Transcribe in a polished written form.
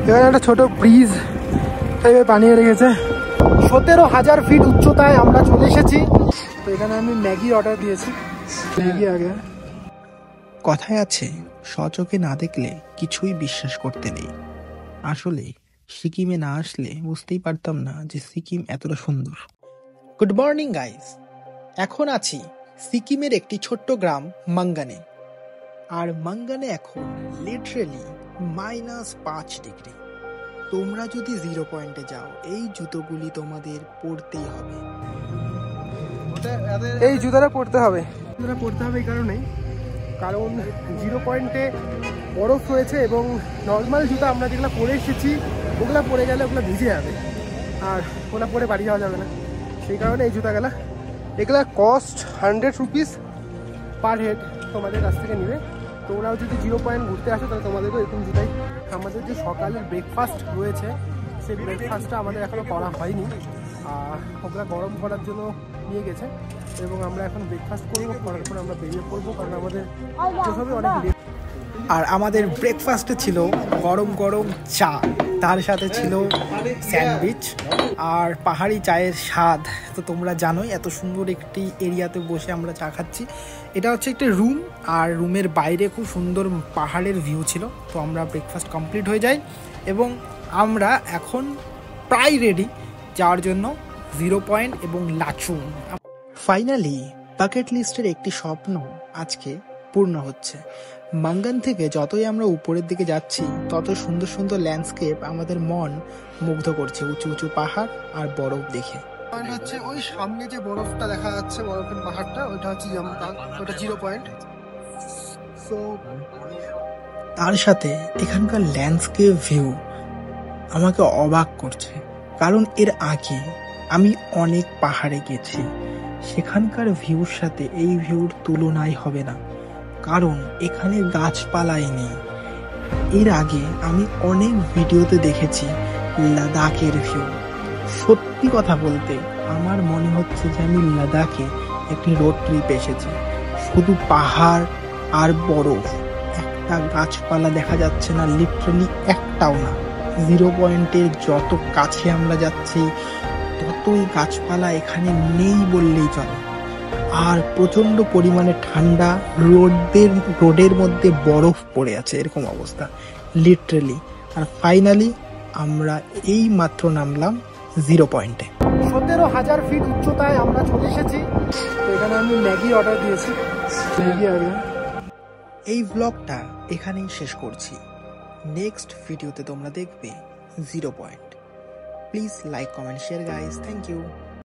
এখানে একটা ছোট ব্রিজ বানিয়ে রেখেছে। 17,000 ফিট উচ্চতায় আমরা চলে এসেছি। তো এখানে আমি ম্যাগি অর্ডার দিয়েছি, ম্যাগি আগে। কথায় আছে, স্বচোখে না দেখলে কিছুই বিশ্বাস করতে নেই। আসলে সিকিমে না আসলে বুঝতেই পারতাম না যে সিকিম এতটা সুন্দর। গুড মর্নিং গাইস, এখন আছি সিকিমের একটি ছোট্ট গ্রাম মাঙ্গানে। আর মাঙ্গানে এখন লিটারেলি -5 ডিগ্রি। তোমরা যদি 0 পয়েন্টে যাও, এই জুতোগুলি তোমাদের পরতেই হবে। এই জুতোটা পরতে হবে, এই কারণেই, কারণ 0 পয়েন্টে বরফ রয়েছে এবং নর্মাল জুতো আমরা যেগুলো পরে এসেছি ওগুলো পরে গেলে ওগুলো ভিজে যাবে, আর ওগুলো পরে বাড়ি যাওয়া যাবে না। সেই কারণে এই জুতাগুলো, এগুলো কস্ট 100 রুপিস পার হেড তোমাদের কাছ থেকে নেবে। তোমরাও যদি 0 পয়েন্ট ঘুরতে আসো তাহলে তোমাদেরও এরকম জুতাই। আমাদের যে সকালের ব্রেকফাস্ট রয়েছে সেই ব্রেকফাস্টটা আমাদের এখনও করা হয়নি, ওগুলো গরম করার জন্য নিয়ে গেছে এবং আমরা এখন ব্রেকফাস্ট করবো, করার পর আমরা বেরিয়ে পড়বো, কারণ আমাদের যেভাবে অনেক লেট। আর আমাদের ব্রেকফাস্টে ছিল গরম গরম চা, তার সাথে ছিল স্যান্ডউইচ আর পাহাড়ি চায়ের স্বাদ। তো তোমরা জানোই এত সুন্দর একটি এরিয়াতে বসে আমরা চা খাচ্ছি। এটা হচ্ছে একটা রুম, আর রুমের বাইরে খুব সুন্দর পাহাড়ের ভিউ ছিল। তো আমরা ব্রেকফাস্ট কমপ্লিট হয়ে যাই এবং আমরা এখন প্রায় রেডি যাওয়ার জন্য 0 পয়েন্ট এবং লাচুং। ফাইনালি বাকেট লিস্টের একটি স্বপ্ন আজকে পূর্ণ হচ্ছে। মাঙ্গান থেকে যতই আমরা উপরের দিকে যাচ্ছি তত সুন্দর সুন্দর ল্যান্ডস্কেপ আমাদের মন মুগ্ধ করছে, উঁচু উঁচু পাহাড় আর বরফ দেখে। হচ্ছে ওই সামনে যে বরফটা দেখা যাচ্ছে, বরফের পাহাড়টা, ওটা হচ্ছে ওটা 0 পয়েন্ট। সো তার সাথে এখানকার ল্যান্ডস্কেপ ভিউ আমাকে অবাক করছে, কারণ এর আগে আমি অনেক পাহাড়ে গেছি, সেখানকার ভিউর সাথে এই ভিউর তুলনাই হবে না, কারণ এখানে গাছপালাই নেই। এর আগে আমি অনেক ভিডিওতে দেখেছি লাদাখের ভিউ। সত্যি কথা বলতে আমার মনে হচ্ছে যে আমি লাদাখে একটি রোড ট্রিপ এসেছি। শুধু পাহাড় আর বরফ, একটা গাছপালা দেখা যাচ্ছে না, লিটারালি একটাও না। 0 পয়েন্টের যত কাছে আমরা যাচ্ছি ততই গাছপালা এখানে নেই বললেই চলে। আর প্রচন্ড পরিমাণে ঠান্ডা, রোডের মধ্যে বরফ পড়ে আছে, এরকম অবস্থা লিটারালি। আর ফাইনালি আমরা এই মাত্র নামলাম 0 পয়েন্টে। 17,000 ফিট উচ্চতায় আমরা চলে এসেছি। তো এখানে আমি ম্যাগি অর্ডার দিয়েছি, ম্যাগি আগে। এই ব্লগটা এখানেই শেষ করছি। নেক্সট ভিডিওতে তোমরা দেখবে 0 point. Please like, comment, share guys. Thank you.